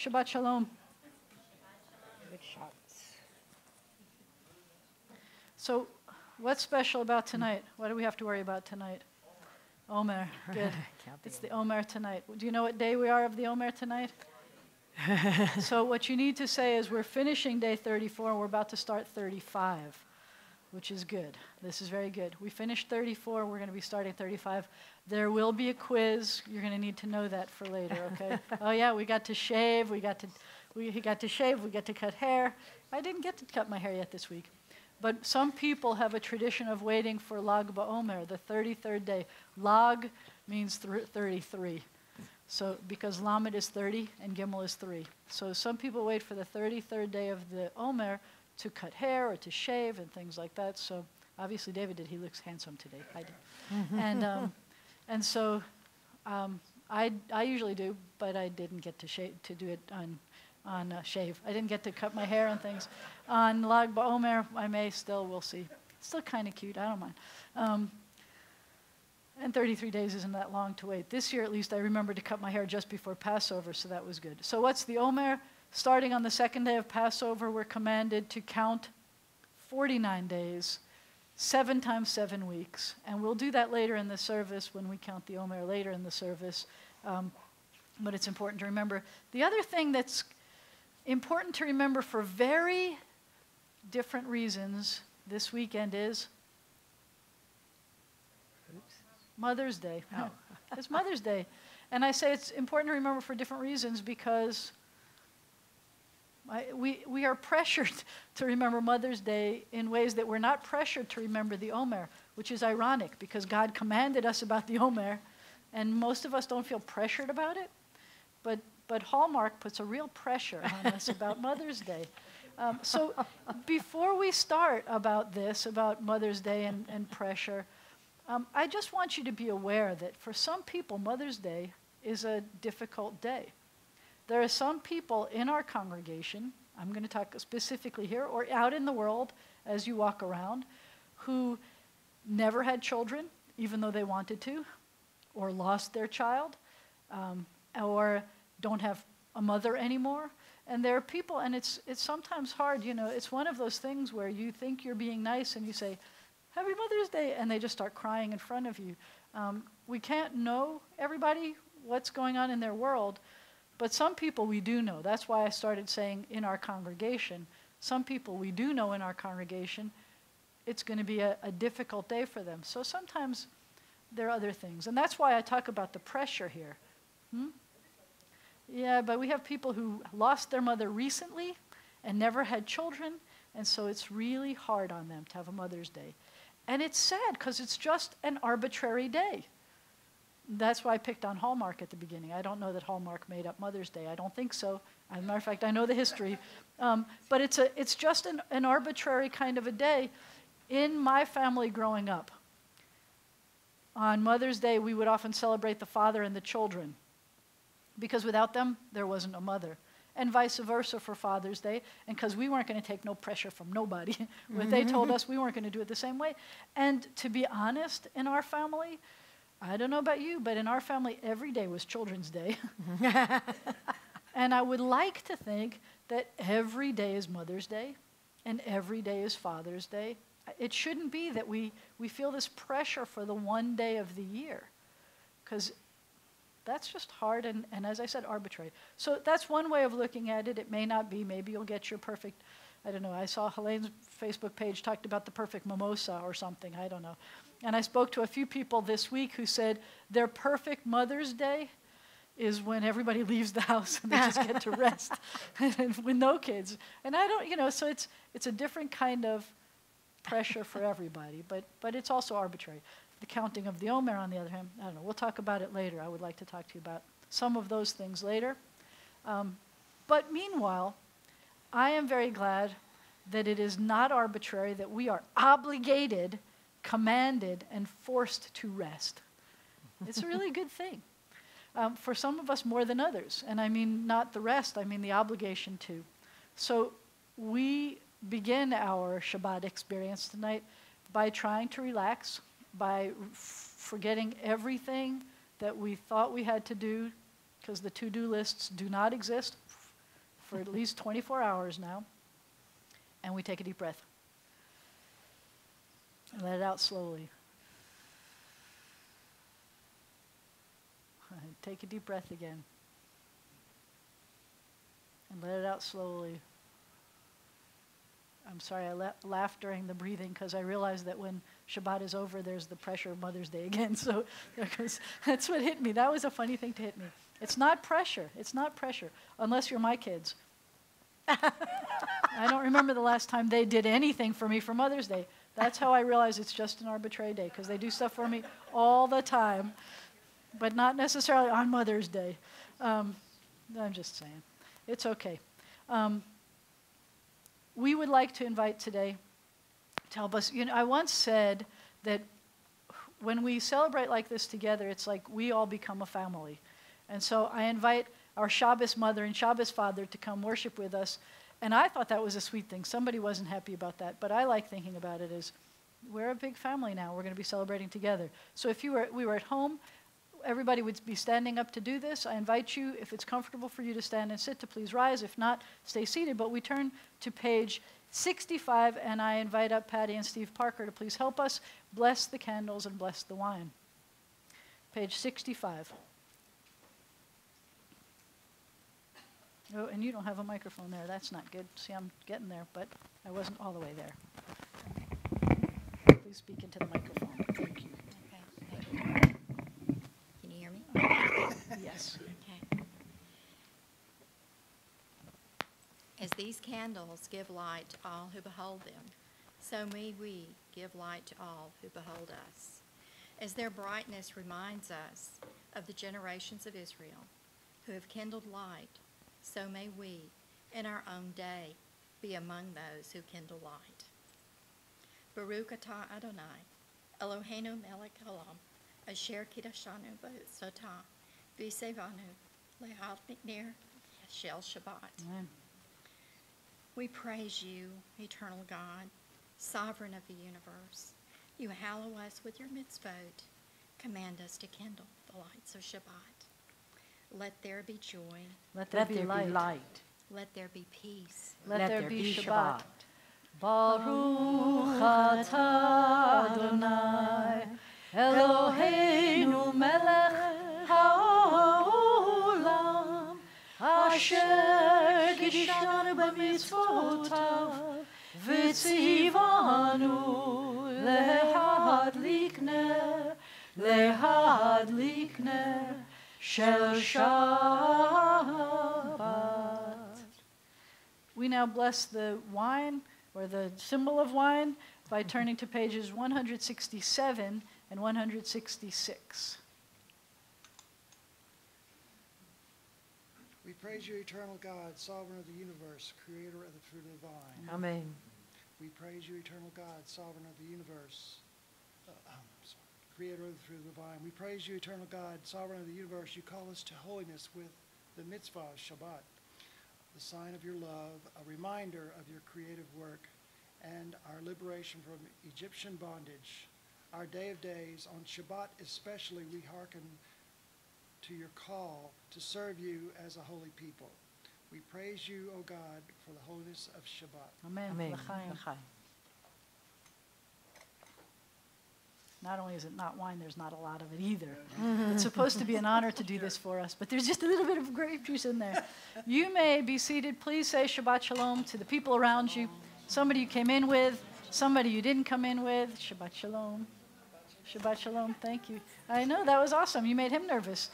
Shabbat Shalom. Good shots. So what's special about tonight? What do we have to worry about tonight? Omer. Good. It's the Omer tonight. Do you know what day we are of the Omer tonight? So what you need to say is we're finishing day 34 and we're about to start 35, which is good. This is very good. We finished 34. We're going to be starting 35. There will be a quiz. You're going to need to know that for later, okay? Oh, yeah, we got to shave. We got to shave. We got to cut hair. I didn't get to cut my hair yet this week. But some people have a tradition of waiting for Lag BaOmer, the 33rd day. Lag means 33. So because Lamed is 30 and Gimel is 3. So some people wait for the 33rd day of the Omer to cut hair or to shave and things like that. So obviously David did. He looks handsome today. I did. And so I usually do, but I didn't get to do it on shave. I didn't get to cut my hair and things. On Lag BaOmer, I may still, we'll see. It's still kind of cute. I don't mind. And 33 days isn't that long to wait. This year, at least, I remembered to cut my hair just before Passover, so that was good. So what's the Omer? Starting on the second day of Passover, we're commanded to count 49 days, 7 times 7 weeks. And we'll do that later in the service when we count the Omer later in the service. But it's important to remember. The other thing that's important to remember for very different reasons this weekend is Mother's Day. Oh. It's Mother's Day. And I say it's important to remember for different reasons because we are pressured to remember Mother's Day in ways that we're not pressured to remember the Omer, which is ironic because God commanded us about the Omer, and most of us don't feel pressured about it. But Hallmark puts a real pressure on us about Mother's Day. So before we start about this, about Mother's Day and pressure, I just want you to be aware that for some people, Mother's Day is a difficult day. There are some people in our congregation, I'm going to talk specifically here, or out in the world as you walk around, who never had children, even though they wanted to, or lost their child, or don't have a mother anymore. And there are people, and it's sometimes hard, it's one of those things where you think you're being nice and you say, Happy Mother's Day, and they just start crying in front of you. We can't know everybody what's going on in their world, but some people we do know. That's why I started saying in our congregation, some people we do know in our congregation, it's going to be a difficult day for them. So sometimes there are other things. And that's why I talk about the pressure here. Yeah, but we have people who lost their mother recently and never had children, and so it's really hard on them to have a Mother's Day. And it's sad because it's just an arbitrary day. That's why I picked on Hallmark at the beginning. I don't know that Hallmark made up Mother's Day. I don't think so. As a matter of fact, I know the history. But it's just an arbitrary kind of a day. In my family growing up, on Mother's Day, we would often celebrate the father and the children because without them, there wasn't a mother. And vice versa for Father's Day, and because we weren't going to take no pressure from nobody. What they told us, we weren't going to do it the same way. And to be honest, in our family, I don't know about you, but in our family, every day was Children's Day. And I would like to think that every day is Mother's Day, and every day is Father's Day. It shouldn't be that we feel this pressure for the one day of the year, because that's just hard and, as I said, arbitrary. So that's one way of looking at it. It may not be. Maybe you'll get your perfect, I don't know. I saw Helene's Facebook page talked about the perfect mimosa or something. I don't know. And I spoke to a few people this week who said their perfect Mother's Day is when everybody leaves the house and they just get to rest with no kids. And I don't, so it's a different kind of pressure for everybody, but it's also arbitrary. The counting of the Omer, on the other hand, I don't know. We'll talk about it later. I would like to talk to you about some of those things later. But meanwhile, I am very glad that it is not arbitrary, that we are obligated, commanded, and forced to rest. It's a really good thing. For some of us more than others. And I mean not the rest, I mean the obligation to. So we begin our Shabbat experience tonight by trying to relax, by forgetting everything that we thought we had to do, because the to-do lists do not exist. for at least 24 hours now. And we take a deep breath. And let it out slowly. Take a deep breath again. And let it out slowly. I'm sorry, I laughed during the breathing because I realized that when Shabbat is over, there's the pressure of Mother's Day again. So that's what hit me. That was a funny thing to hit me. It's not pressure. It's not pressure, unless you're my kids. I don't remember the last time they did anything for me for Mother's Day. That's how I realize it's just an arbitrary day, because they do stuff for me all the time, but not necessarily on Mother's Day. I'm just saying. It's okay. We would like to invite today to help us. I once said that when we celebrate like this together, it's like we all become a family. And so I invite our Shabbos mother and Shabbos father to come worship with us. And I thought that was a sweet thing. Somebody wasn't happy about that, but I like thinking about it as we're a big family now. We're going to be celebrating together. So if we were at home, everybody would be standing up to do this. I invite you, if it's comfortable for you to stand and sit, to please rise. If not, stay seated. But we turn to page 65, and I invite up Patty and Steve Parker to please help us bless the candles and bless the wine. Page 65. Oh, and you don't have a microphone there. That's not good. See, I'm getting there, but I wasn't all the way there. Please speak into the microphone. Thank you. Okay. Can you hear me? Yes. Okay. As these candles give light to all who behold them, so may we give light to all who behold us. As their brightness reminds us of the generations of Israel who have kindled light, so may we, in our own day, be among those who kindle light. Baruch atah Adonai, Eloheinu melech haolam, asher kidashanu b'sotah, v'sevanu le'ad nikner shel Shabbat. Amen. We praise you, eternal God, sovereign of the universe. You hallow us with your mitzvot. Command us to kindle the lights of Shabbat. Let there be joy. Let there be light. Let there be peace. Let there be Shabbat. Baruch atah Adonai, Eloheinu melech haolam, asher kidshanu b'mitzvotav, v'tzivanu lehadlik ner shel Shabbat. We now bless the wine, or the symbol of wine, by turning to pages 167 and 166. We praise you, eternal God, sovereign of the universe, creator of the fruit of the vine. Amen. We praise you, eternal God, sovereign of the universe, creator of the fruit of the vine. We praise you, eternal God, sovereign of the universe. You call us to holiness with the mitzvah, Shabbat, the sign of your love, a reminder of your creative work, and our liberation from Egyptian bondage. Our day of days, on Shabbat especially, we hearken to your call to serve you as a holy people. We praise you, O God, for the holiness of Shabbat. Amen. Amen. L'chaim. L'chaim. Not only is it not wine, there's not a lot of it either. It's supposed to be an honor to do this for us, but there's just a little bit of grape juice in there. You may be seated. Please say Shabbat Shalom to the people around you. Somebody you came in with, somebody you didn't come in with. Shabbat Shalom. Shabbat Shalom. Thank you. I know, that was awesome. You made him nervous.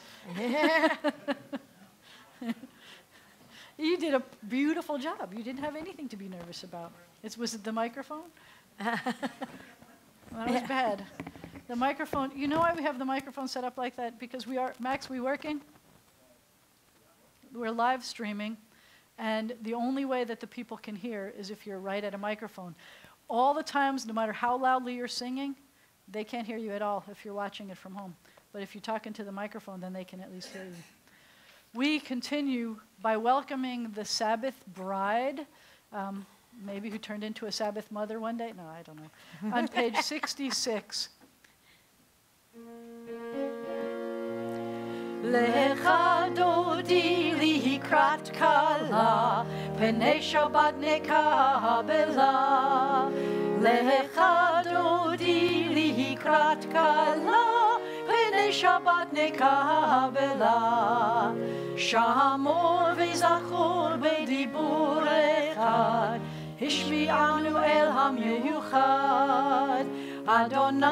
You did a beautiful job. You didn't have anything to be nervous about. Was it the microphone? That was bad. The microphone, you know why we have the microphone set up like that? Because Max, we working? We're live streaming, and the only way that the people can hear is if you're right at a microphone. All the times, no matter how loudly you're singing, they can't hear you at all if you're watching it from home. But if you're talking to the microphone, then they can at least hear you. We continue by welcoming the Sabbath bride, maybe who turned into a Sabbath mother one day. No, I don't know. On page 66. לך דודי לקראת כלה, פני שבת נקבלה. לך דודי לקראת כלה, פני שבת נקבלה. שמור וזכור בדיבור אחד, השמיענו אל המיוחד. אדוני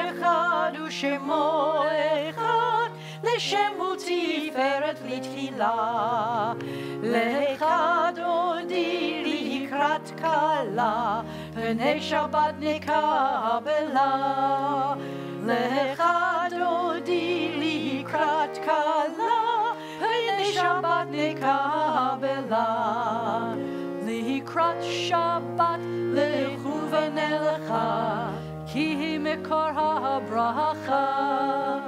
אחד ושמו אחד, לשם ולתפארת לתחילה. לך דודי לקראת כלה, פני שבת נקבלה. לך דודי לקראת כלה, פני שבת נקבלה. לקראת שבת לכו ונלכה, כי היא מקור הברכה.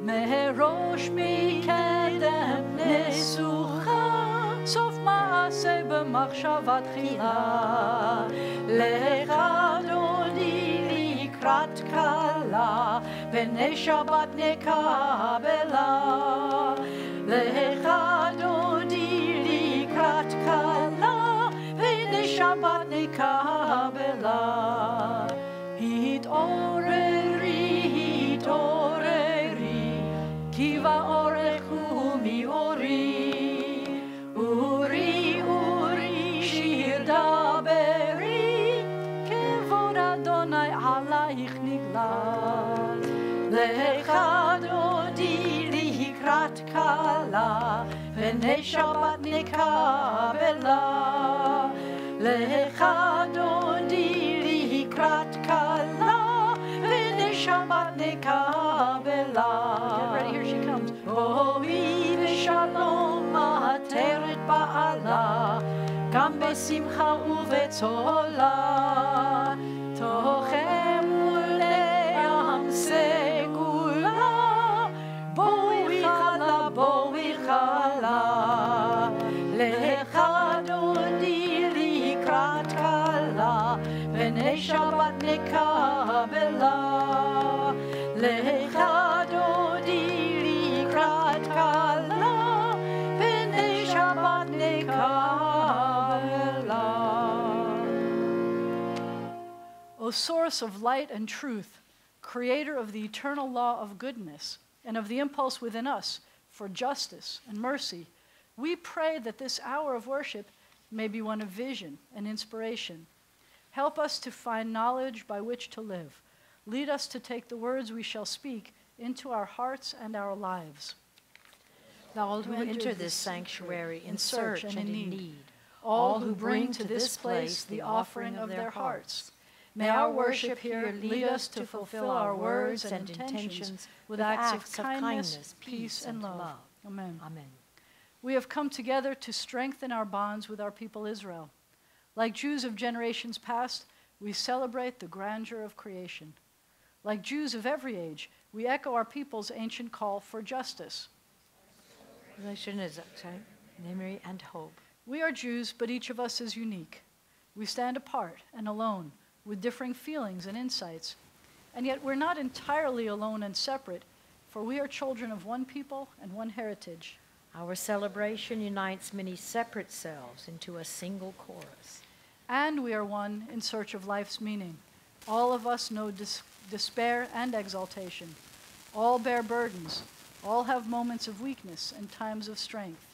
מראש מקדם נסוכה, סוף מעשה במחשבה תחילה. לך דודי לקראת כלה, פני שבת נקבלה. לך דודי לקראת כלה, פני שבת נקבלה. התעוררי, התעוררי, כי באורך ומאורי. אורי, אורי, שיר דברי, כבוד אדוני עלייך נגלה. לך דודי לקראת כלה, פני שבת נקבלה. לך דודי לקראת כלה, פני שבת נקבלה. Get ready, here she comes. בואי בשלום עטרת בעלה, גם בשמחה ובצהלה. תוכם ולעם סגולה, בואי חלה, בואי חלה. לך דודי לקראת כלה, פני שבת נקבלה. לך דודי לקראת כלה, פני שבת נקבלה. O source of light and truth, creator of the eternal law of goodness and of the impulse within us for justice and mercy, we pray that this hour of worship may be one of vision and inspiration. Help us to find knowledge by which to live. Lead us to take the words we shall speak into our hearts and our lives. All who enter this sanctuary in search and in need, all who bring to this place the offering of their hearts. May our worship here lead us to fulfill our words and intentions with acts of kindness, peace, and love. Amen. Amen. We have come together to strengthen our bonds with our people Israel. Like Jews of generations past, we celebrate the grandeur of creation. Like Jews of every age, we echo our people's ancient call for justice. Memory and hope. We are Jews, but each of us is unique. We stand apart and alone, with differing feelings and insights. And yet we're not entirely alone and separate, for we are children of one people and one heritage. Our celebration unites many separate selves into a single chorus. And we are one in search of life's meaning. All of us know despair and exaltation. All bear burdens. All have moments of weakness and times of strength.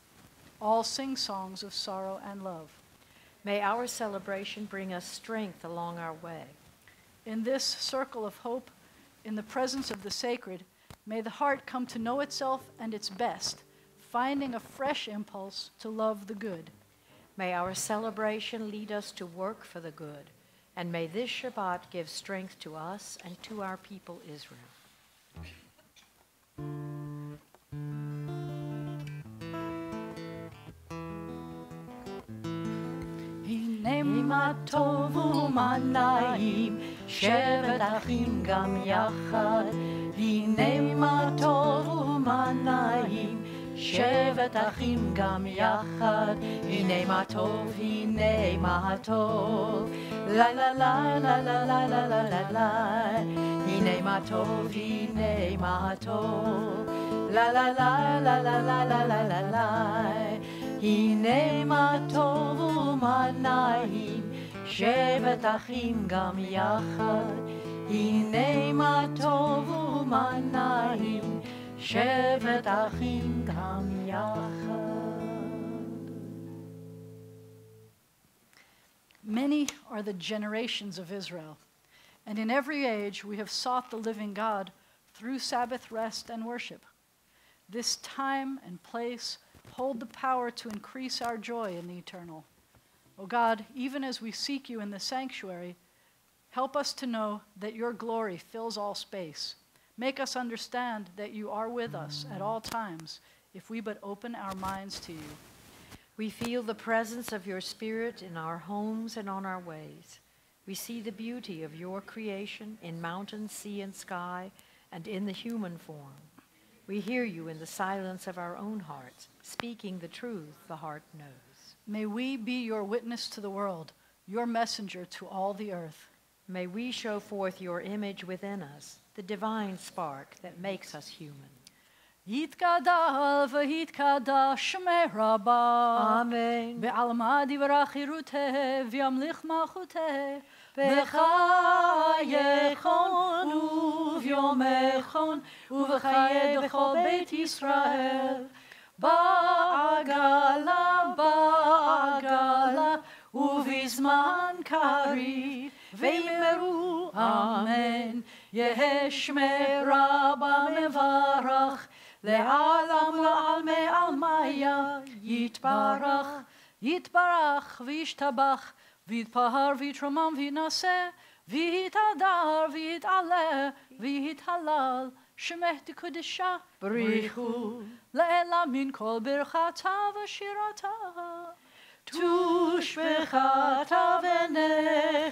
All sing songs of sorrow and love. May our celebration bring us strength along our way. In this circle of hope, in the presence of the sacred, may the heart come to know itself and its best, finding a fresh impulse to love the good. May our celebration lead us to work for the good, and may this Shabbat give strength to us and to our people Israel. הנה מה טוב ומה נעים, שבת אחים גם יחד. הנה מה טוב ומה נעים, שבת אחים גם יחד. הנה מה טוב, הנה מה טוב. לה לה לה לה לה לה לה לה לה לה. הנה מה טוב, הנה מה טוב. La la la la la la la la la la. הנה מה טוב ומה נעים, שבת אחים גם יחד. הנה מה טוב ומה נעים, שבת אחים גם יחד. Many are the generations of Israel, and in every age we have sought the living God through Sabbath rest and worship. This time and place hold the power to increase our joy in the eternal. O God, even as we seek you in the sanctuary, help us to know that your glory fills all space. Make us understand that you are with us at all times if we but open our minds to you. We feel the presence of your Spirit in our homes and on our ways. We see the beauty of your creation in mountain, sea, and sky, and in the human form. We hear you in the silence of our own hearts, speaking the truth the heart knows. May we be your witness to the world, your messenger to all the earth. May we show forth your image within us, the divine spark that makes us human. יתגדל ויתקדש שמי רבה. Amen. בעלמא דברה חירותה וימליך מלכותה. בחייכון וביומכון ובחיי בכל בית ישראל. בעגלה, בעגלה ובזמן קריב ואמרו אמן. יהא שמי רבה מברך לעלם ולעלמי עלמיה. יתברך, יתברך וישתבח ויתפאר ויתרומם וינשא ויתהדר ויתעלה ויתהלל שמך תקודשה בריחו לעילה מן כל ברכתה ושירתה. תושבחתה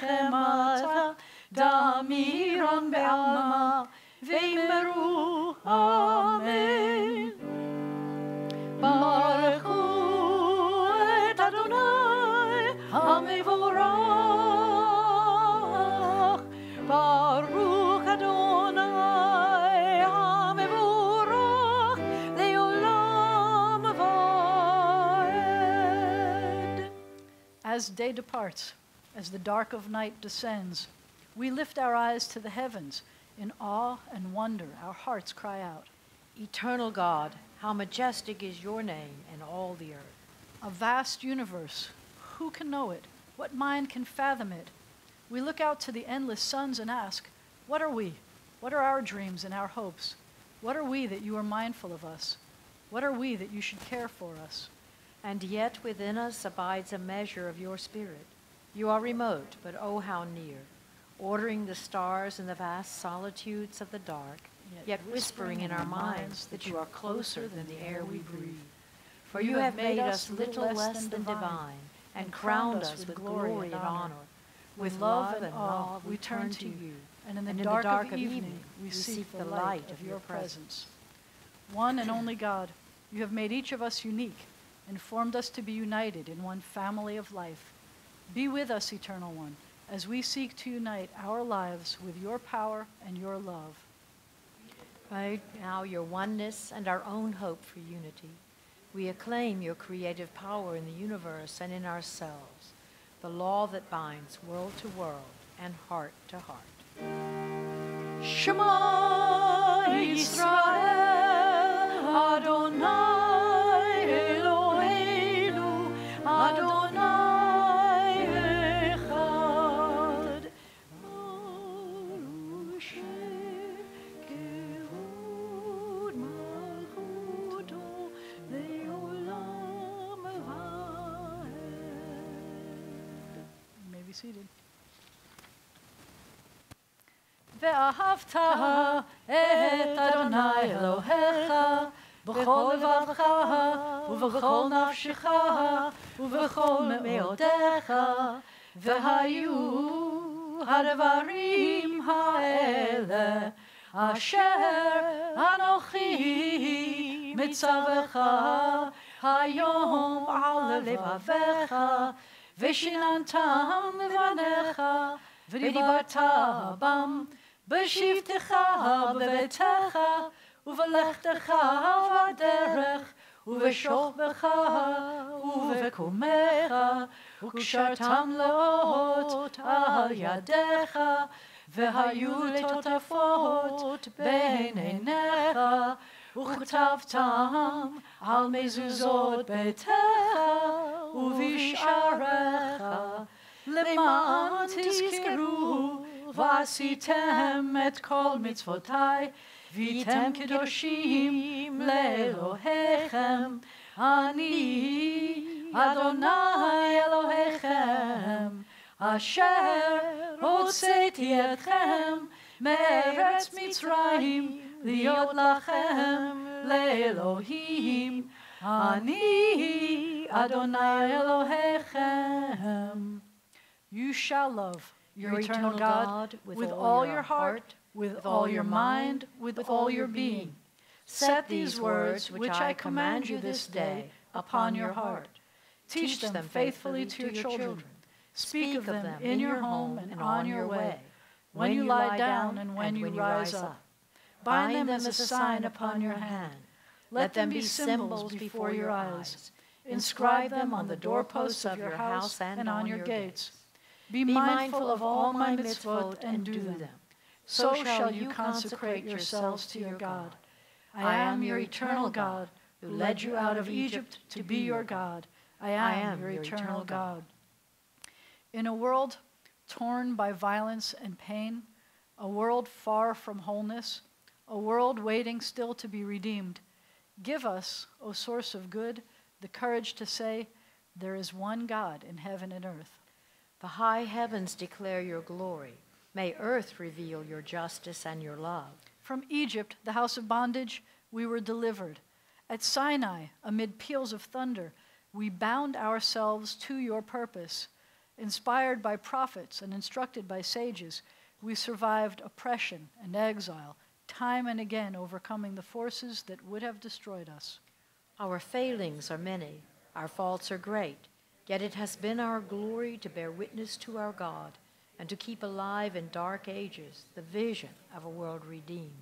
ונחמתה דמירון בעלמה ואמרו אמן. ברכו את אדוני המבורך. ברוך אדוני המבורך לעולם ועד. As day departs, as the dark of night descends, we lift our eyes to the heavens. In awe and wonder, our hearts cry out. Eternal God, how majestic is your name in all the earth. A vast universe, who can know it? What mind can fathom it? We look out to the endless suns and ask, what are we? What are our dreams and our hopes? What are we that you are mindful of us? What are we that you should care for us? And yet within us abides a measure of your Spirit. You are remote, but oh how near, ordering the stars in the vast solitudes of the dark, yet whispering in our minds that you are closer than the air we breathe. For you have made us little less than divine, and crowned us with glory and honor. With love and awe we turn to you, and in the dark of evening we seek the light of your presence. One and only God, you have made each of us unique and formed us to be united in one family of life. Be with us, Eternal One, as we seek to unite our lives with your power and your love. By now your oneness and our own hope for unity, we acclaim your creative power in the universe and in ourselves, the law that binds world to world and heart to heart. Shema Yisrael, Adonai Eloheinu, Adonai Echad. Baruch Shem Kevod Malchuto Leolam Vaed. You may be seated. ואהבת את אדוני אלוהיך בכל לבבך ובכל נפשך ובכל מאודך. והיו הדברים האלה אשר אנוכי מצווך היום על לבביך ושיננתם לבניך ודיברת בם בשבתך בביתך ובלכתך בדרך, ובשוכבך ובקומך, וקשרתם לאות על ידיך, והיו לטוטפות בין עיניך, וכתבתם על מזוזות ביתך ובשעריך, למען תזכרו ועשיתם את כל מצוותי, והייתם קדושים לאלוהיכם. אני אדוני אלוהיכם, אשר הוצאתי אתכם מארץ מצרים, להיות לכם לאלוהים. אני אדוני אלוהיכם. You shall love your eternal God with all your heart, with all your mind, with all your being. Set these words which I command you this day upon your heart. Teach them faithfully to your children. Speak of them in your home and on your way, when you lie down and when you rise up. Bind them as a sign upon your hand. Let them be symbols before your eyes. Inscribe them on the doorposts of your house and on your gates. Be mindful of all my mitzvot and do them. So shall you consecrate yourselves to your God. I am your eternal God, who led you out of Egypt to be your God. I am your eternal God. In a world torn by violence and pain, a world far from wholeness, a world waiting still to be redeemed, give us, O source of good, the courage to say, there is one God in heaven and earth. The high heavens declare your glory. May earth reveal your justice and your love. From Egypt, the house of bondage, we were delivered. At Sinai, amid peals of thunder, we bound ourselves to your purpose. Inspired by prophets and instructed by sages, we survived oppression and exile, time and again overcoming the forces that would have destroyed us. Our failings are many, our faults are great, yet it has been our glory to bear witness to our God and to keep alive in dark ages the vision of a world redeemed.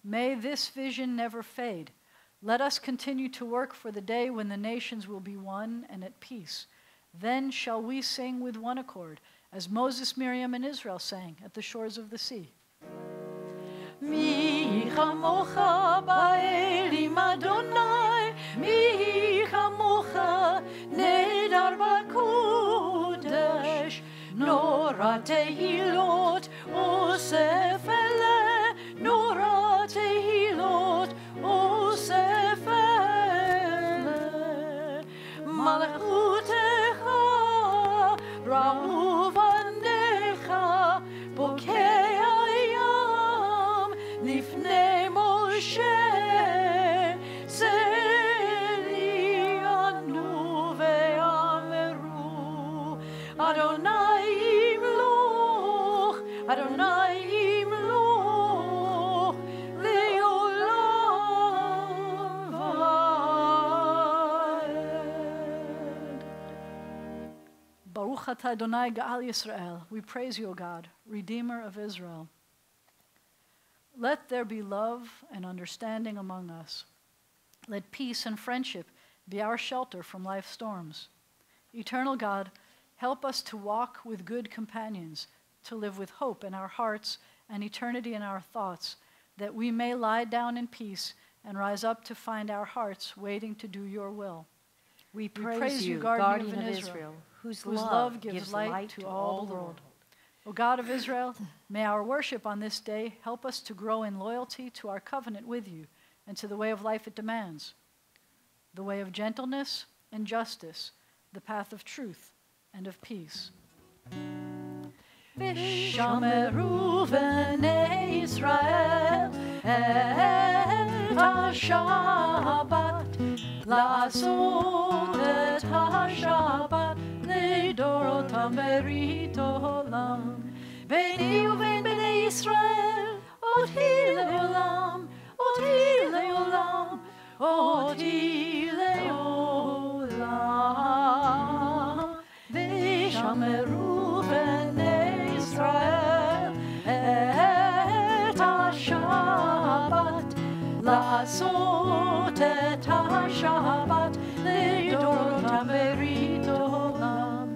May this vision never fade. Let us continue to work for the day when the nations will be one and at peace. Then shall we sing with one accord, as Moses, Miriam, and Israel sang at the shores of the sea. Mi chamocha ba'elim Adonai, mi chamocha nedar b'kodesh, nora tehilot osef ele, nora tehilot osef ele, malchutecha ra'u vanecha bokeh לפני משה צליאנו ואמרו אדוני ימלוך אדוני ימלוך לעולם ועד. Baruch atah Adonai Ga'al Yisrael. We praise you, O God, Redeemer of Israel. Let there be love and understanding among us. Let peace and friendship be our shelter from life's storms. Eternal God, help us to walk with good companions, to live with hope in our hearts and eternity in our thoughts, that we may lie down in peace and rise up to find our hearts waiting to do your will. We praise you, guardian of Israel, whose love gives light to all the world. O God of Israel, may our worship on this day help us to grow in loyalty to our covenant with you and to the way of life it demands, the way of gentleness and justice, the path of truth and of peace. V'shameru b'nei Yisrael et ha-Shabbat, la'asot et ha-Shabbat לדורותם ברית עולם. ביני ובין בני ישראל, אותי לעולם, אותי לעולם, אותי לעולם. ושמרו בני ישראל את השבת, את השבת לדורותם ברית עולם.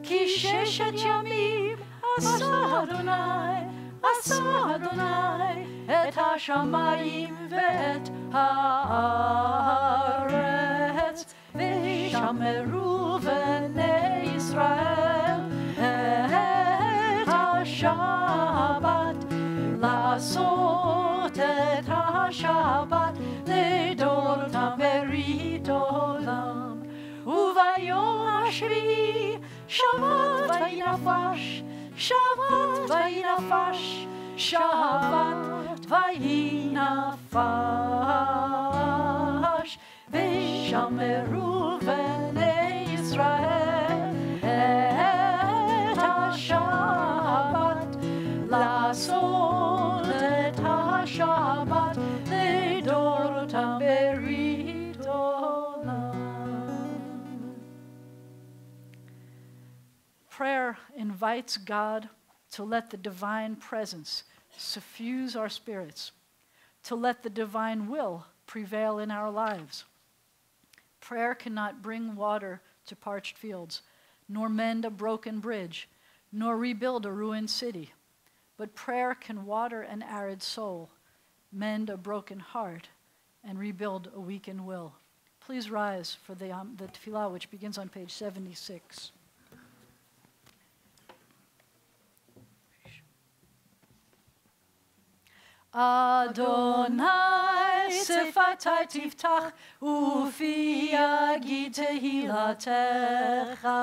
כי ששת ימים עשה אדוני את השמיים ואת הארץ, ושמרו בני ישראל את השבת, לעשות את השבת לדורותם ברית עולם. וביום השביעי שבת וינפש, שבת וינפש, שבת וינפש, ושמרו בני ישראל את השבת, לעשות את השבת לדורותם ברית עולם. Prayer invites God to let the divine presence suffuse our spirits, to let the divine will prevail in our lives. Prayer cannot bring water to parched fields, nor mend a broken bridge, nor rebuild a ruined city. But prayer can water an arid soul, mend a broken heart, and rebuild a weakened will. Please rise for the tefillah, which begins on page 76. Adonai sefatai tiftach ufi yagid tehilatecha.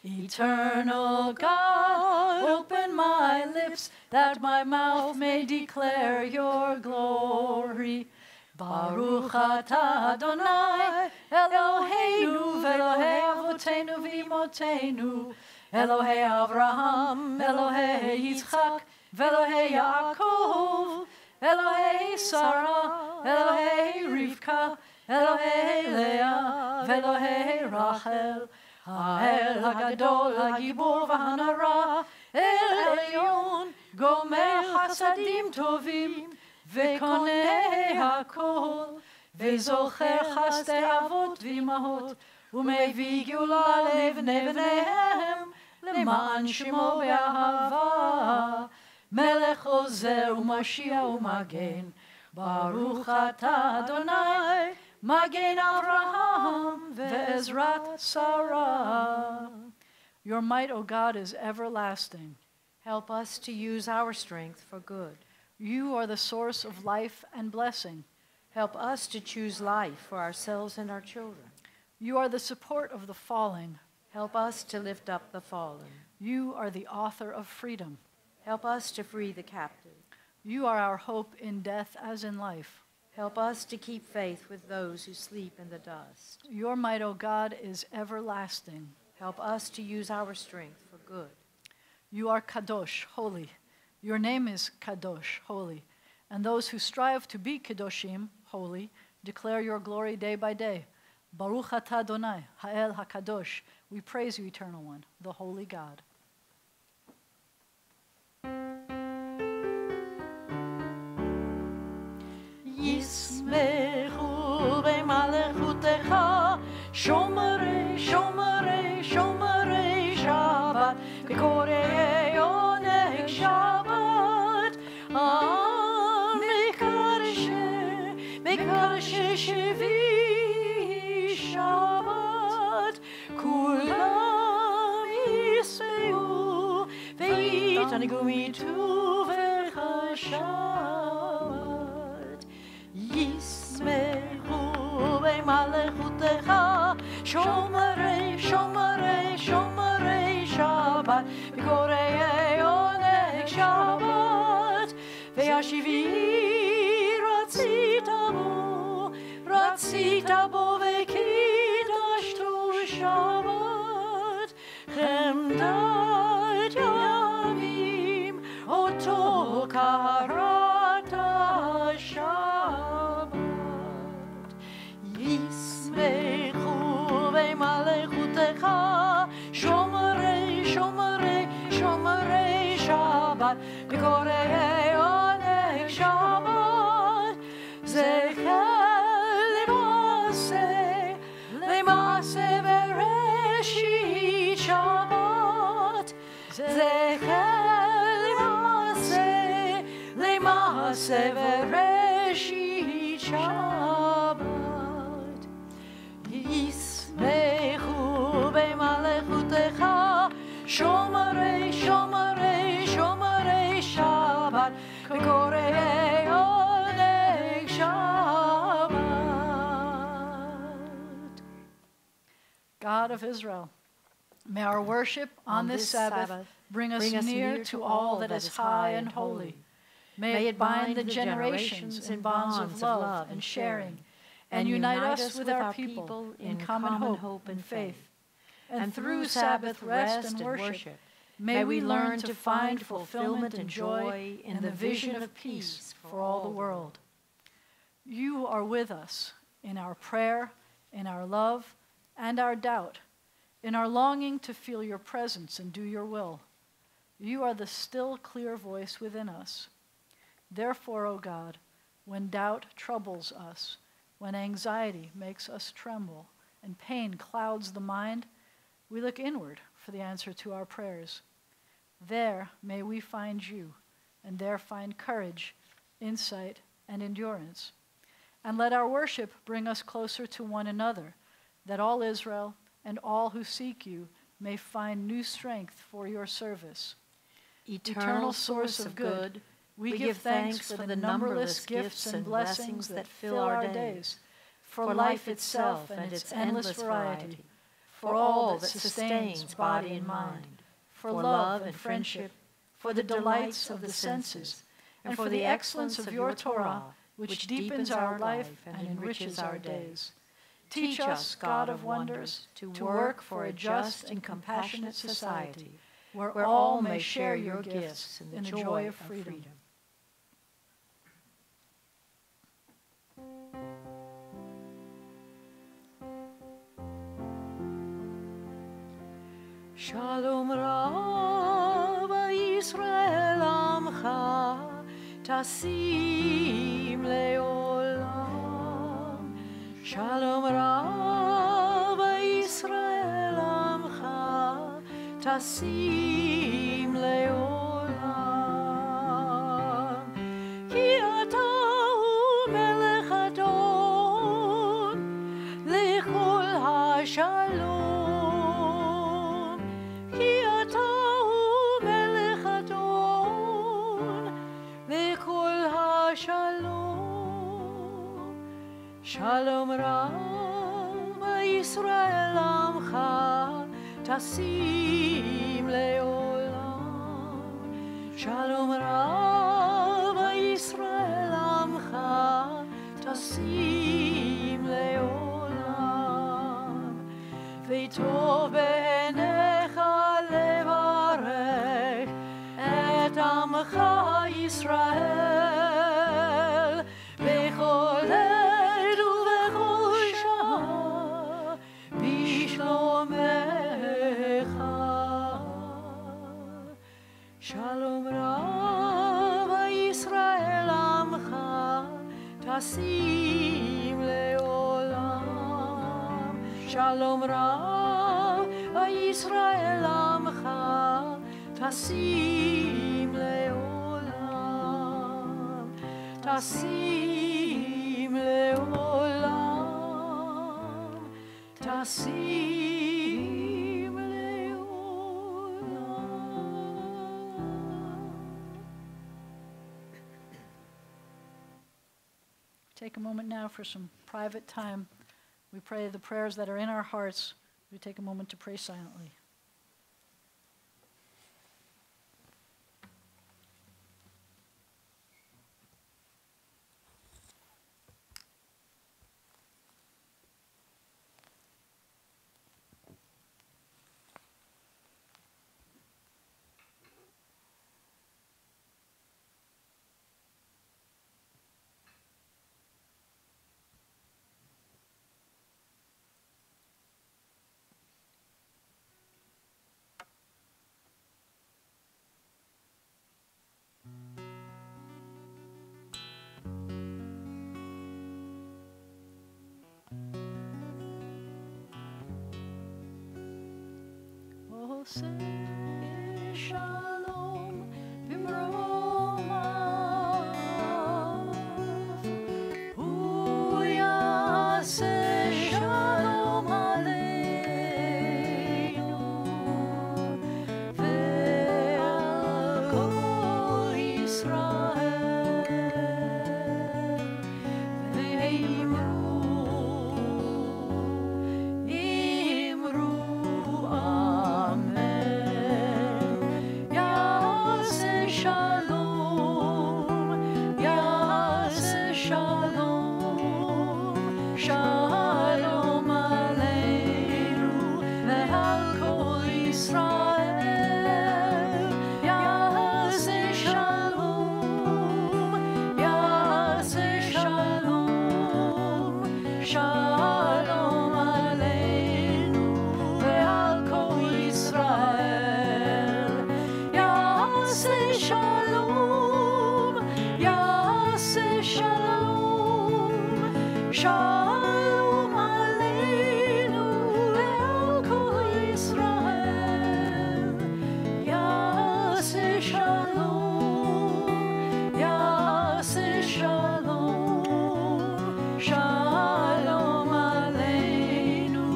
Eternal God, open my lips that my mouth may declare your glory. Baruch atah Adonai Eloheinu ve'Elohei avotenu v'imotenu, Elohei Avraham, Elohei Yitzchak, ve'Elohei Yaakov, Elohei Sarah, Elohei Rivka, Elohei Leah, ve'Elohei Rachel, Ha'el HaGadol, HaGibor v'Hanara, El Elyon, Gomer Chasadim Tovim, ve'Konei HaKol, ve'Zocher Chasdei Avot v'Imahot, u'mevii Geula lebnei bneihem, למען שמו באהבה, מלך עוזר ומשיח ומגן, ברוך אתה אדוני, מגן אברהם ועזרת שרה. Your might, O God, is everlasting. Help us to use our strength for good. You are the source of life and blessing. Help us to choose life for ourselves and our children. You are the support of the falling. Help us to lift up the fallen. You are the author of freedom. Help us to free the captive. You are our hope in death as in life. Help us to keep faith with those who sleep in the dust. Your might, O God, is everlasting. Help us to use our strength for good. You are Kadosh, holy. Your name is Kadosh, holy. And those who strive to be Kadoshim, holy, declare your glory day by day. Baruch atah Adonai, Ha'el HaKadosh. We praise you, Eternal One, the Holy God. Yismechu b'malechutecha, shomrei, shomrei, shomrei Shabbat, v'korei oneg Shabbat, mekarshe shevi Shabbat, kulam yismeu, v'yitanigu mituvecha Shabbat. Yismechu b'malechutecha, shomrei, shomrei, shomrei Shabbat, v'korei oneg Shabbat, v'yashivi ratzita bo v'kidashtu Shabbat, chemdat yamim oto karata Shabbat. Yismechu b'malechutecha, shomrei, shomrei, shomrei Shabbat, v'korei oneg Shabbat, zecher God of Israel, may our worship on this Sabbath bring us near to all that is high and holy. May it bind the generations in bonds of love and sharing, and unite us with our people in common hope and faith. And through Sabbath rest and worship, may we learn to find fulfillment and joy in the vision of peace for all the world. You are with us in our prayer, in our love, and our doubt, in our longing to feel your presence and do your will. You are the still, clear voice within us. Therefore, O God, when doubt troubles us, when anxiety makes us tremble, and pain clouds the mind, we look inward for the answer to our prayers. There may we find you, and there find courage, insight, and endurance. And let our worship bring us closer to one another, that all Israel and all who seek you may find new strength for your service. Eternal source of good, we give thanks for the numberless gifts and blessings that fill our days, for life itself and its endless variety, for all that sustains body and mind, for love and friendship, for the delights of the senses, and for the excellence of your Torah, which deepens our life and enriches our days. Teach us, God of wonders, to work for a just and compassionate society, where all may share your gifts in the joy of freedom. Shalom Rav Yisrael Amcha Tasim Leolam. Shalom Rav Yisrael Amcha Tasim Leolam. Ki ata hu melech adon lechol hashalom. Shalom Rav Yisrael Amcha Tasim Leolam. Shalom Rav Yisrael Amcha Tasim Leolam. V'tov b'einecha levarech et Amcha Yisrael b'chol Shalom Rav Yisrael Amcha Tasim Leolam. Shalom Rav Yisrael Amcha Tasim Leolam. Tasim Leolam. Tasim. Take a moment now for some private time. We pray the prayers that are in our hearts. We take a moment to pray silently. Say shalom b'mromav, hu yaseh shalom aleinu ve'al kol Yisrael ve'imru Shalom Aleinu ve'al kol Yisrael. Ya'aseh shalom, ya'aseh shalom. Shalom Aleinu ve'al kol Yisrael. Ya'aseh shalom, ya'aseh shalom. Shalom Aleinu ve'al kol Yisrael. Ya'aseh shalom, ya'aseh shalom. Shalom Aleinu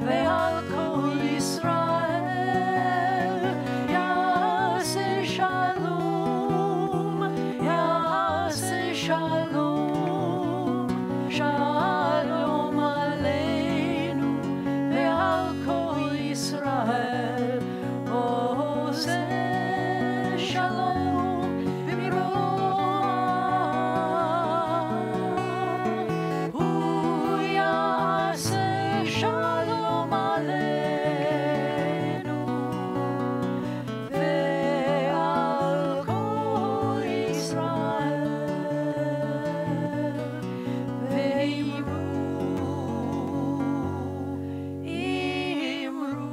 ve'al kol Yisrael. Ya'aseh shalom, ya'aseh shalom. Shalom Aleinu ve'al kol Yisrael. Oseh shalom b'miroah. Hu ya'aseh shalom aleinu ve'al kol Yisrael. Ve'imru, imru,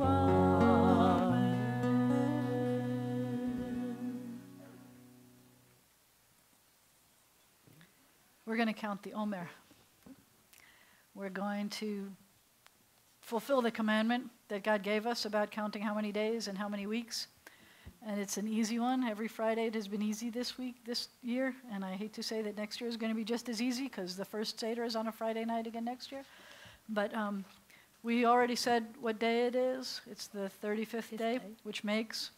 amen. We're going to count the Omer. We're going to fulfill the commandment that God gave us about counting how many days and how many weeks. And it's an easy one. Every Friday it has been easy this year. And I hate to say that next year is going to be just as easy because the first Seder is on a Friday night again next year. But we already said what day it is. It's the 35th day, which makes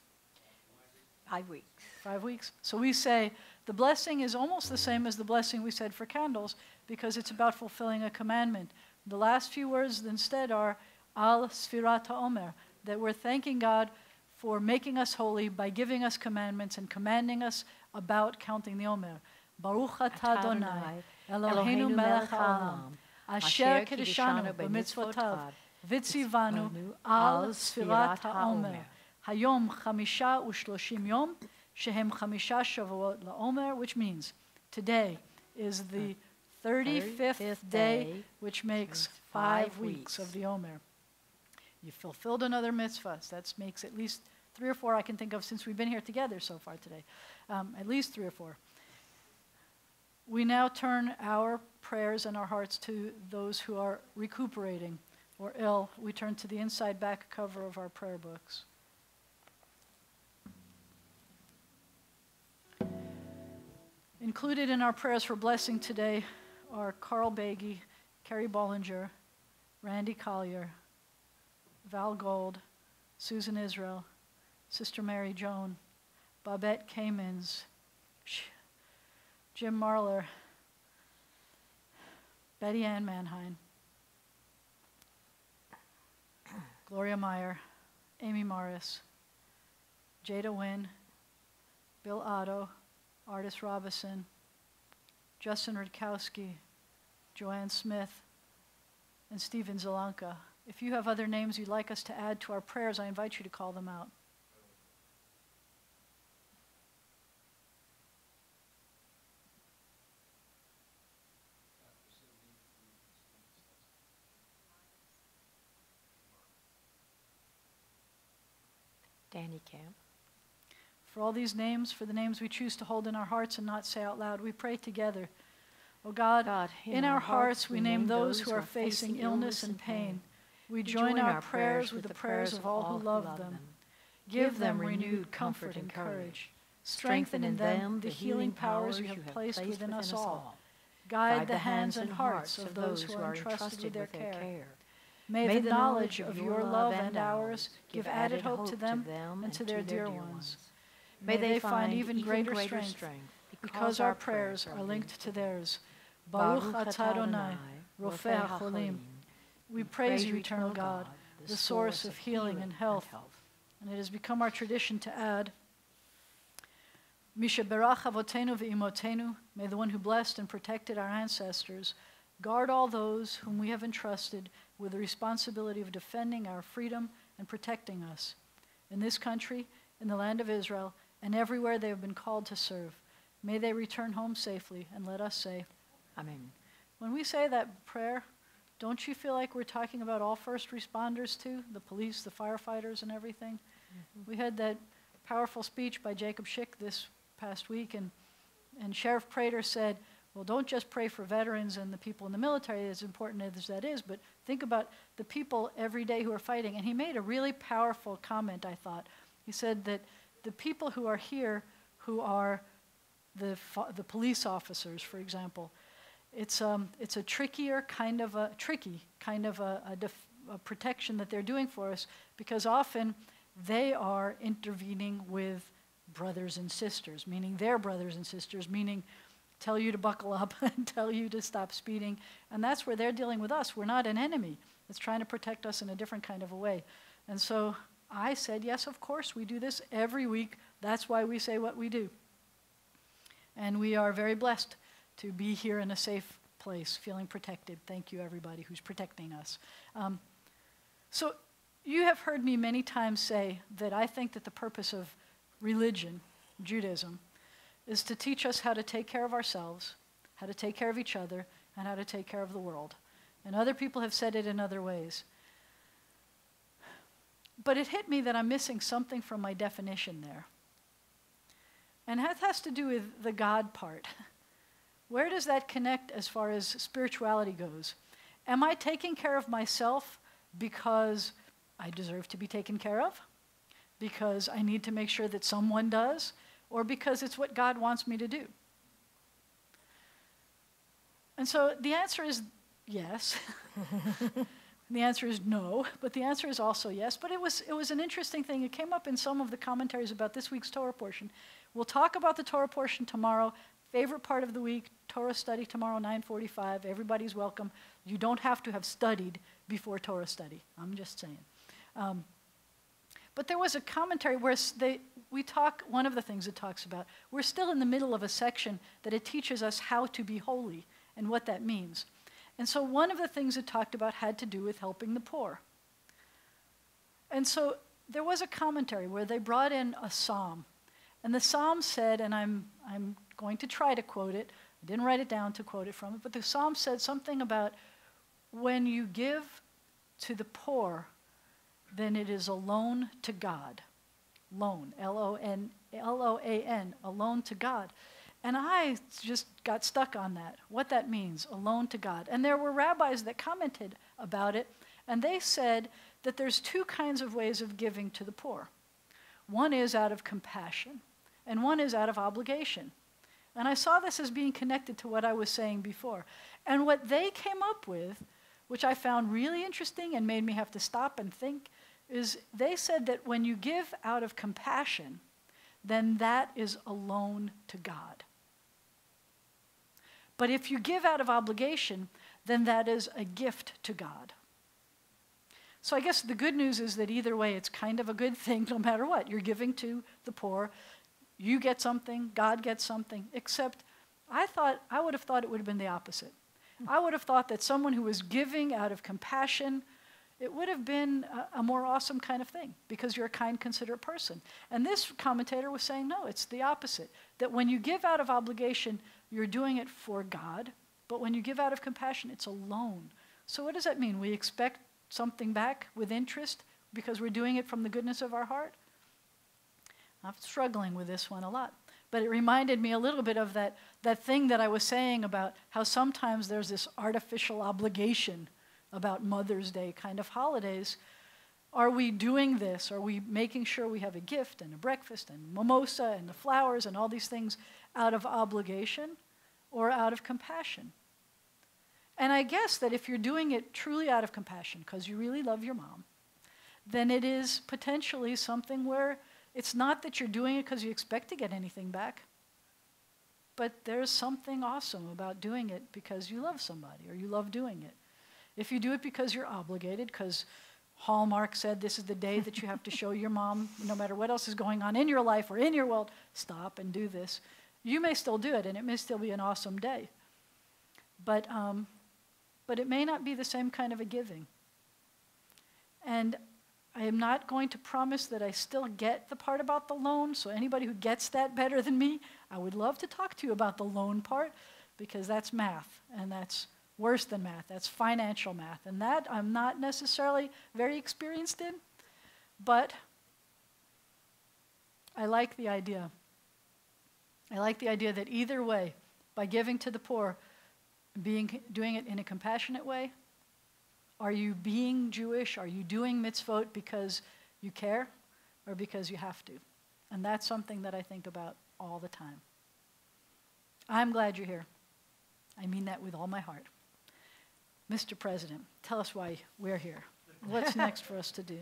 5 weeks. 5 weeks. So we say the blessing is almost the same as the blessing we said for candles because it's about fulfilling a commandment. The last few words instead are al sfirat ha'omer, that we're thanking God for making us holy by giving us commandments and commanding us about counting the Omer. Baruch atah Adonai, Eloheinu melech haolam, asher kiddushanu b'mitzvotav, v'tzivanu al sfirat ha'omer. Hayom chamisha u'shloshim yom, shehem chamisha shavuot la'omer, which means today is the 35th day, which makes 5 weeks of the Omer. You fulfilled another mitzvah. That makes at least 3 or 4 I can think of since we've been here together so far today. At least 3 or 4. We now turn our prayers and our hearts to those who are recuperating or ill. We turn to the inside back cover of our prayer books. Included in our prayers for blessing today are Carl Bagey, Carrie Bollinger, Randy Collier, Val Gold, Susan Israel, Sister Mary Joan, Babette Kamins, Jim Marler, Betty Ann Manheim, Gloria Meyer, Amy Morris, Jada Wynn, Bill Otto, Artis Robinson, Justin Rudkowski, Joanne Smith, and Stephen Zelanka. If you have other names you'd like us to add to our prayers, I invite you to call them out. Danny Camp. For all these names, for the names we choose to hold in our hearts and not say out loud, we pray together. Oh God, in our hearts we name those who are facing illness and pain. We join our prayers with the prayers of all who love them. Give them renewed comfort and courage. Strengthen in them the healing powers you have placed within us all. Guide the hands and hearts of those who are entrusted with their care. May the knowledge of your love and ours give added hope to them and to their dear ones. May they find even greater strength because our prayers are linked to theirs. Baruch atah Adonai, Rofei HaCholim. We praise you, eternal God, the source of healing and health. And it has become our tradition to add, Misha berach avotenu ve'imotenu, may the one who blessed and protected our ancestors, Guard all those whom we have entrusted with the responsibility of defending our freedom and protecting us in this country, in the land of Israel, and everywhere they have been called to serve. May they return home safely, and let us say, Amen. when we say that prayer, don't you feel like we're talking about all first responders too? The police, the firefighters, and everything? Mm-hmm. We had that powerful speech by Jacob Schick this past week, and Sheriff Prater said, well, don't just pray for veterans and the people in the military, as important as that is, but think about the people every day who are fighting. And he made a really powerful comment, I thought. He said that the people who are here, who are the police officers, for example, it's a trickier kind of a protection that they're doing for us, because often they are intervening with brothers and sisters, meaning their brothers and sisters, meaning tell you to buckle up and tell you to stop speeding. And that's where they're dealing with us. We're not an enemy that's trying to protect us in a different kind of a way. And so I said, yes, of course, we do this every week. That's why we say what we do. And we are very blessed to be here in a safe place, feeling protected. Thank you, everybody who's protecting us. So you have heard me many times say that I think that the purpose of religion, Judaism, is to teach us how to take care of ourselves, how to take care of each other, and how to take care of the world. And other people have said it in other ways. But it hit me that I'm missing something from my definition there. And that has to do with the God part. Where does that connect as far as spirituality goes? Am I taking care of myself because I deserve to be taken care of? Because I need to make sure that someone does? Or because it's what God wants me to do? And so the answer is yes. The answer is no, but the answer is also yes. But it was an interesting thing. It came up in some of the commentaries about this week's Torah portion. We'll talk about the Torah portion tomorrow. Favorite part of the week, Torah study tomorrow, 9:45. Everybody's welcome. You don't have to have studied before Torah study. I'm just saying. But there was a commentary where one of the things it talks about, we're still in the middle of a section that it teaches us how to be holy and what that means. And so one of the things it talked about had to do with helping the poor. And so there was a commentary where they brought in a psalm. And the psalm said, and I'm going to try to quote it. I didn't write it down to quote it from it, but the psalm said something about when you give to the poor, then it is a loan to God. Loan, L-O-A-N, a loan to God. And I just got stuck on that, what that means, a loan to God. And there were rabbis that commented about it, and they said that there's two kinds of ways of giving to the poor. One is out of compassion, and one is out of obligation. And I saw this as being connected to what I was saying before. And what they came up with, which I found really interesting and made me have to stop and think, is they said that when you give out of compassion, then that is a loan to God. But if you give out of obligation, then that is a gift to God. So I guess the good news is that either way, it's kind of a good thing no matter what. You're giving to the poor. You get something, God gets something, except I would have thought it would have been the opposite. I would have thought that someone who was giving out of compassion, it would have been a more awesome kind of thing because you're a kind, considerate person. And this commentator was saying, no, it's the opposite. That when you give out of obligation, you're doing it for God, but when you give out of compassion, it's a loan. So what does that mean? We expect something back with interest because we're doing it from the goodness of our heart? I'm struggling with this one a lot. But it reminded me a little bit of that thing that I was saying about how sometimes there's this artificial obligation about Mother's Day kind of holidays. Are we doing this? Are we making sure we have a gift and a breakfast and mimosa and the flowers and all these things out of obligation or out of compassion? And I guess that if you're doing it truly out of compassion because you really love your mom, then it is potentially something where it's not that you're doing it because you expect to get anything back, but there's something awesome about doing it because you love somebody or you love doing it. If you do it because you're obligated, because Hallmark said this is the day that you have to show your mom, no matter what else is going on in your life or in your world, stop and do this, you may still do it, and it may still be an awesome day. But but it may not be the same kind of a giving. And I am not going to promise that I still get the part about the loan, so anybody who gets that better than me, I would love to talk to you about the loan part, because that's math, and that's worse than math. That's financial math, and that I'm not necessarily very experienced in, but I like the idea. I like the idea that either way, by giving to the poor, doing it in a compassionate way. Are you being Jewish? Are you doing mitzvot because you care or because you have to? And that's something that I think about all the time. I'm glad you're here. I mean that with all my heart. Mr. President, tell us why we're here. What's next for us to do?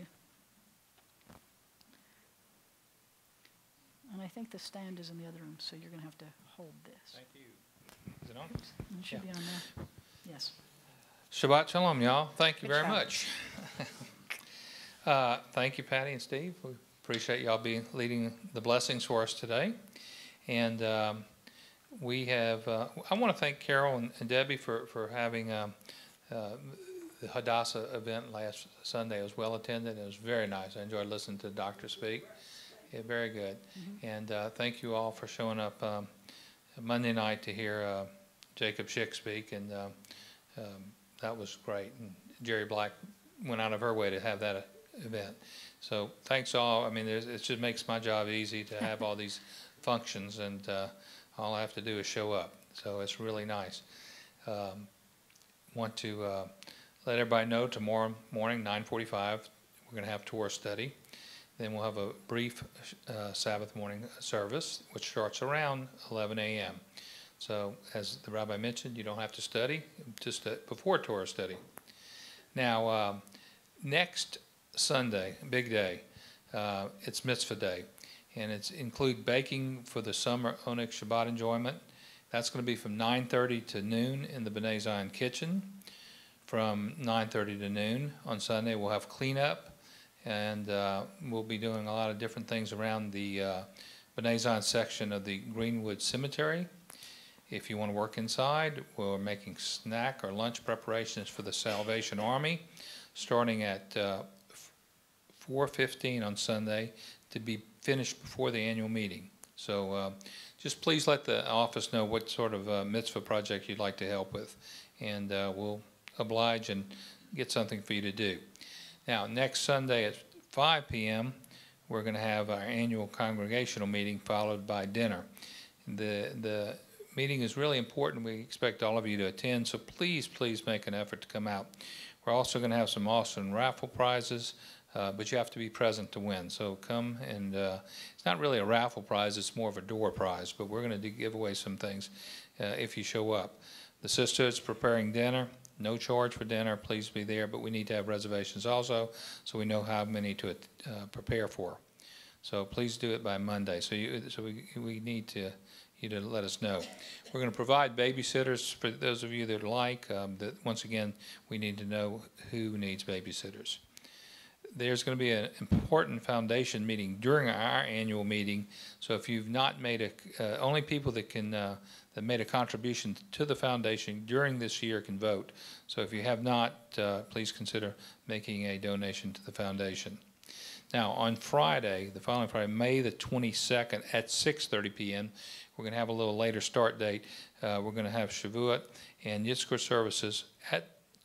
And I think the stand is in the other room, so you're going to have to hold this. Thank you. Is it on? It should be on there. Yes. Shabbat Shalom, y'all. Thank you Good very job. much. Thank you, Patty and Steve. We appreciate y'all leading the blessings for us today. And we have, I want to thank Carol and Debbie for having the Hadassah event last Sunday. It was well attended. It was very nice. I enjoyed listening to the doctor speak. Yeah, very good. Mm-hmm. And thank you all for showing up Monday night to hear Jacob Schick speak. And that was great. And Jerry Black went out of her way to have that event. So thanks all. I mean, it just makes my job easy to have all these functions, and all I have to do is show up. So it's really nice. Want to let everybody know tomorrow morning, 9:45, we're going to have Torah study. Then we'll have a brief Sabbath morning service, which starts around 11 a.m. So as the rabbi mentioned, you don't have to study, just before Torah study. Now, next Sunday, big day, it's Mitzvah Day. And it's include baking for the summer Onyx Shabbat enjoyment. That's going to be from 9:30 to noon in the B'nai Zion kitchen. From 9:30 to noon on Sunday, we'll have cleanup. And we'll be doing a lot of different things around the B'nai Zion section of the Greenwood Cemetery. If you want to work inside, we're making snack or lunch preparations for the Salvation Army, starting at 4:15 on Sunday to be finished before the annual meeting. So just please let the office know what sort of mitzvah project you'd like to help with, and we'll oblige and get something for you to do. Now, next Sunday at 5 p.m., we're going to have our annual congregational meeting followed by dinner. The meeting is really important. We expect all of you to attend, so please, please make an effort to come out. We're also going to have some awesome raffle prizes, but you have to be present to win. So come, and it's not really a raffle prize, it's more of a door prize, but we're going to give away some things if you show up. The sister is preparing dinner. No charge for dinner. Please be there, but we need to have reservations also, so we know how many to prepare for. So please do it by Monday. So we need you to let us know. We're going to provide babysitters for those of you that like. Once again, we need to know who needs babysitters. There's going to be an important foundation meeting during our annual meeting. So if you've not made only people that can that made a contribution to the foundation during this year can vote. So if you have not, please consider making a donation to the foundation. Now on Friday, the following Friday, May the 22nd at 6:30 p.m., we're going to have a little later start date. We're going to have Shavuot and Yitzchak services,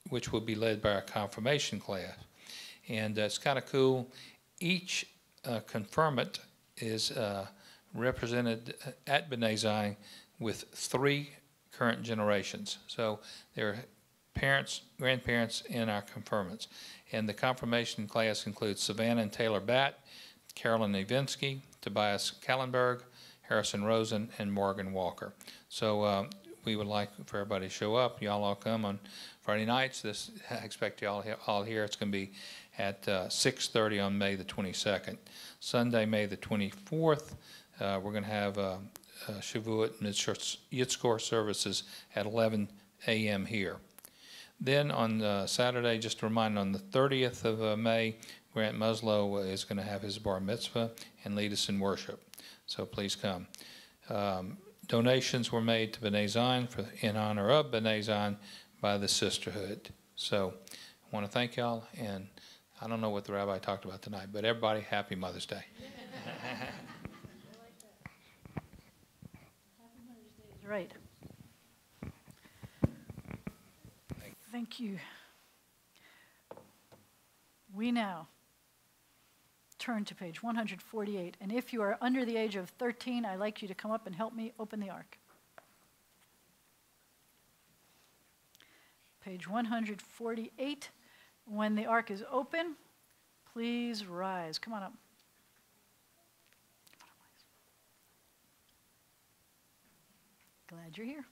which will be led by our confirmation class. And it's kind of cool. Each confirmant is represented at B'nai Zion with 3 current generations. So there are parents, grandparents, and our confirmants. And the confirmation class includes Savannah and Taylor Batt, Carolyn Nevinsky, Tobias Kallenberg, Harrison Rosen, and Morgan Walker. So we would like for everybody to show up. Y'all all come on Friday nights. I expect y'all all here. It's going to be at 6:30 on May the 22nd. Sunday, May the 24th, we're going to have Shavuot and Yitzchak services at 11 a.m. here. Then on Saturday, just a reminder, on the 30th of May, Grant Muslow is going to have his bar mitzvah and lead us in worship. So please come. Donations were made to B'nai Zion in honor of B'nai Zion by the sisterhood. So I want to thank y'all, and I don't know what the rabbi talked about tonight, but everybody, happy Mother's Day. Right. Thank you. We now turn to page 148, and if you are under the age of 13, I'd like you to come up and help me open the ark. Page 148. When the ark is open, please rise. Come on up. Glad you're here.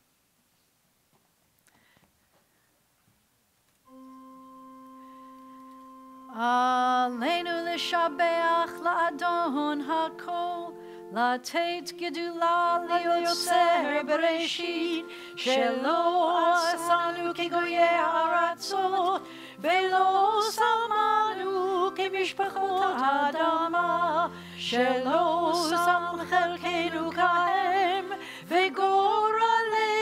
Aleinu l'shabeach la'adon hakol, לתת גדולה ליוצר בראשית, שלא עשנו כגויי הארצות, ולא שמנו כמשפחות האדמה, שלא שם חלקנו כהם, וגורלנו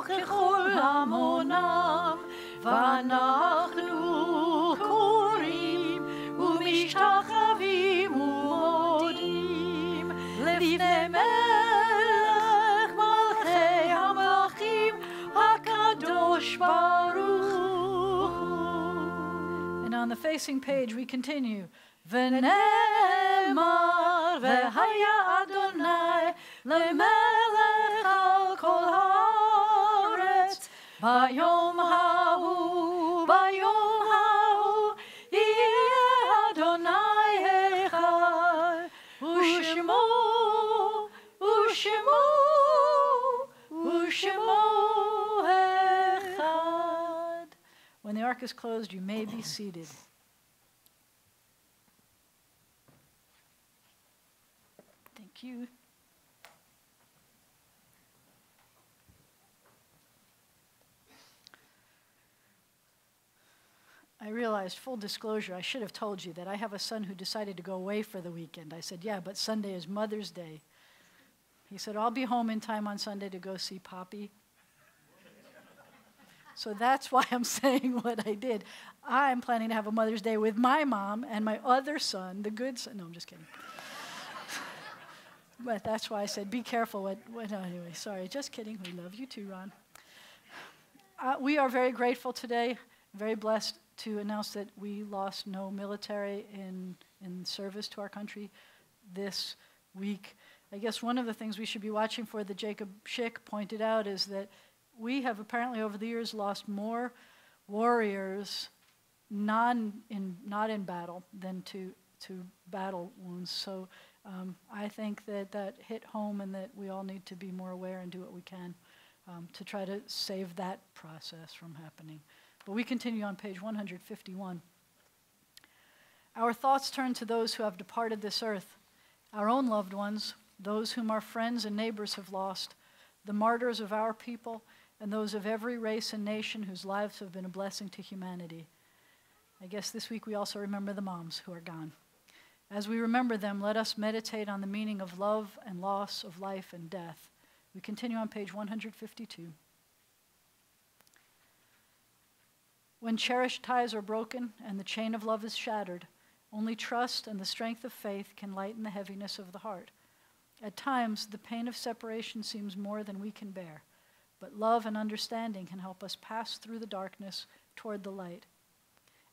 ככל המונם, ואנחנו קוראים ומשתחווים ומודים לפני מלך מלכי המלכים הקדוש ברוך הוא. And on the facing page we continue. ונאמר והיה אדוני למלך על כל הארץ ביום ההוא ביום ההוא יהיה אדוני אחד ושמו אחד. When the ark is closed, you may be seated. Thank you. I realized, full disclosure, I should have told you that I have a son who decided to go away for the weekend. I said, yeah, but Sunday is Mother's Day. He said, I'll be home in time on Sunday to go see Poppy. So that's why I'm saying what I did. I'm planning to have a Mother's Day with my mom and my other son, the good son. No, I'm just kidding. But that's why I said, be careful. Anyway, sorry, just kidding. We love you too, Ron. We are very grateful today, very blessed to announce that we lost no military in service to our country this week. I guess one of the things we should be watching for that Jacob Schick pointed out is that we have apparently over the years lost more warriors not in battle than to battle wounds. So I think that hit home and that we all need to be more aware and do what we can to try to save that process from happening. But we continue on page 151. Our thoughts turn to those who have departed this earth, our own loved ones, those whom our friends and neighbors have lost, the martyrs of our people, and those of every race and nation whose lives have been a blessing to humanity. I guess this week we also remember the moms who are gone. As we remember them, let us meditate on the meaning of love and loss, of life and death. We continue on page 152. When cherished ties are broken and the chain of love is shattered, only trust and the strength of faith can lighten the heaviness of the heart. At times, the pain of separation seems more than we can bear, but love and understanding can help us pass through the darkness toward the light.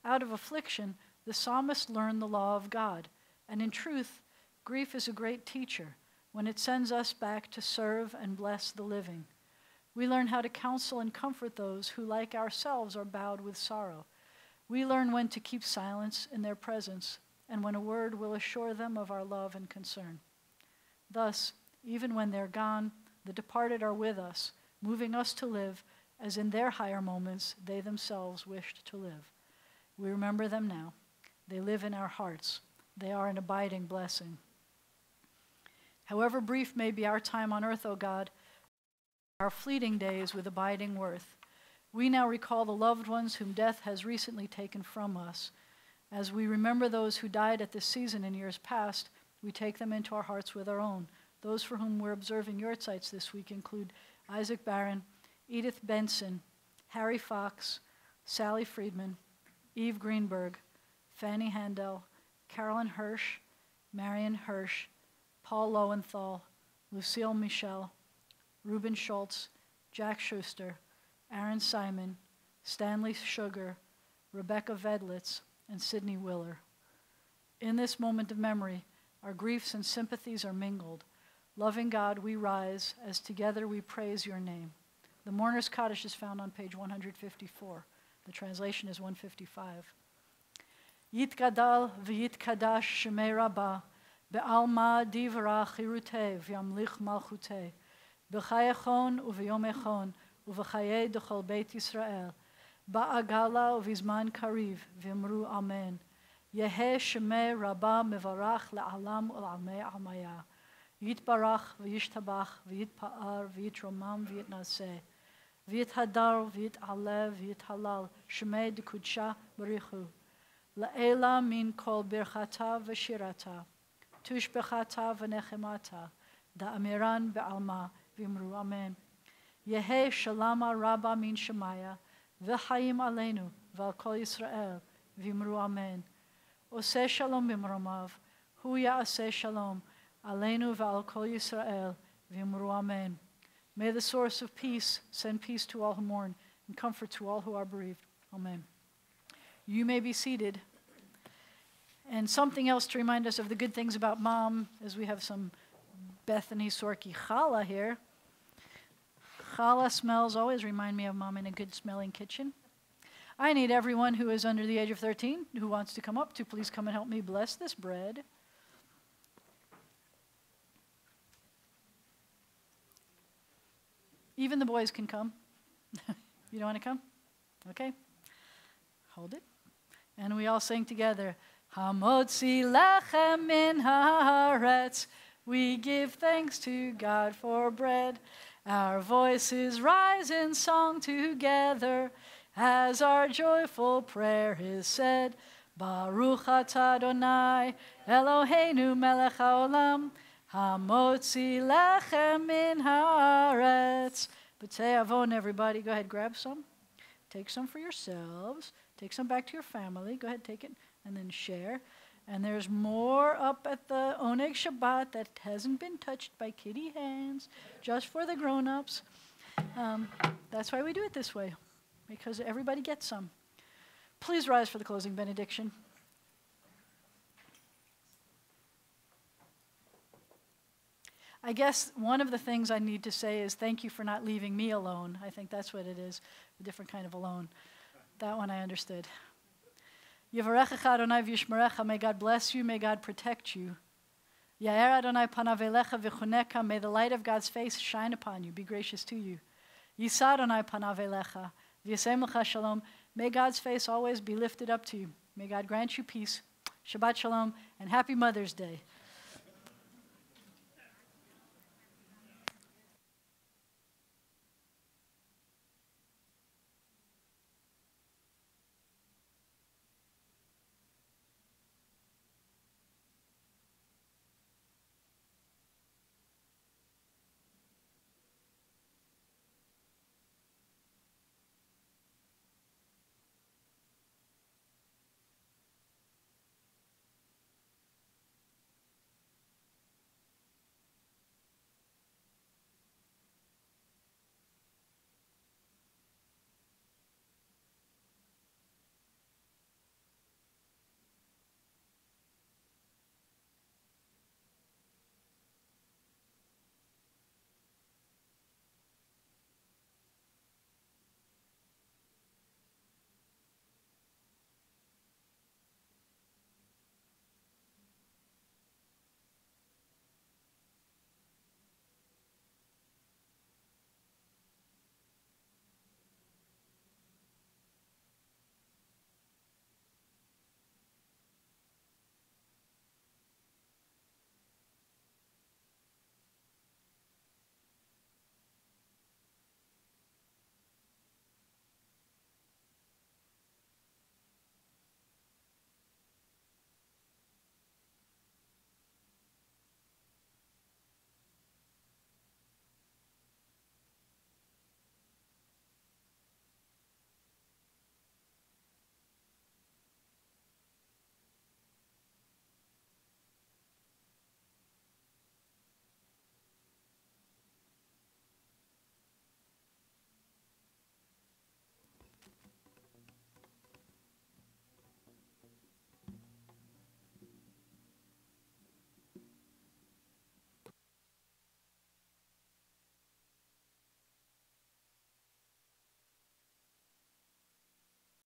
Out of affliction, the psalmist learned the law of God, and in truth, grief is a great teacher when it sends us back to serve and bless the living. We learn how to counsel and comfort those who, like ourselves, are bowed with sorrow. We learn when to keep silence in their presence, and when a word will assure them of our love and concern. Thus, even when they're gone, the departed are with us, moving us to live as in their higher moments they themselves wished to live. We remember them now. They live in our hearts. They are an abiding blessing. However brief may be our time on earth, O God, our fleeting days with abiding worth. We now recall the loved ones whom death has recently taken from us. As we remember those who died at this season in years past, we take them into our hearts with our own. Those for whom we're observing yahrzeits this week include Isaac Barron, Edith Benson, Harry Fox, Sally Friedman, Eve Greenberg, Fanny Handel, Carolyn Hirsch, Marion Hirsch, Paul Lowenthal, Lucille Michel, Reuben Schultz, Jack Schuster, Aaron Simon, Stanley Sugar, Rebecca Vedlitz, and Sidney Willer. In this moment of memory, our griefs and sympathies are mingled. Loving God, we rise as together we praise your name. The Mourner's Kaddish is found on page 154. The translation is 155. Yitgadal v'yitkadash shemei Rabbah, be'alma divra chiruteh v'yamlich malchuteh, b'chayechon u'v'yom echon u'v'chayei d'chol beit Yisrael, ba'agala u'v'zman kariv v'yamru amen. Yeheh shemei Rabbah mevarach le'alam u'l'amei amaya. Yitbarach v'yishtabach v'yitpa'ar v'yitromam v'yitnaseh. V'yithadar v'yit'alev v'yithalal shemei d'kudsha b'richu. La'ela min kol birchata v'shirata. Tushbechata v'nechemata. Da'amiran be'alma v'imru amen. Yehei shalama rabba min shemaya. V'chaim aleinu v'al kol Yisrael v'imru amen. Oseh shalom b'mromav. Hu ya'aseh shalom. Aleinu v'al kol Yisrael v'imru amen. May the source of peace send peace to all who mourn and comfort to all who are bereaved. Amen. You may be seated. And something else to remind us of the good things about Mom is we have some Bethany Sorky challah here. Challah smells always remind me of Mom in a good smelling kitchen. I need everyone who is under the age of 13 who wants to come up to please come and help me bless this bread. Even the boys can come. You don't want to come? Okay. Hold it. And we all sing together. Hamotzi lechem min haaretz. We give thanks to God for bread. Our voices rise in song together as our joyful prayer is said. Baruch atah Adonai Eloheinu melech haolam. Hamotzi lechem min haaretz. B'tei avon, everybody. Go ahead, grab some. Take some for yourselves. Take some back to your family. Go ahead, take it, and then share. And there's more up at the Oneg Shabbat that hasn't been touched by kitty hands, just for the grown-ups. That's why we do it this way, because everybody gets some. Please rise for the closing benediction. I guess one of the things I need to say is thank you for not leaving me alone. I think that's what it is, a different kind of alone. That one I understood. Yivarechecha Adonai v'yishmerecha, may God bless you, may God protect you. Ya'er Adonai panav elecha v'chuneka, may the light of God's face shine upon you, be gracious to you. Yisa Adonai panav elecha v'yasem lecha shalom, may God's face always be lifted up to you. May God grant you peace. Shabbat shalom, and happy Mother's Day.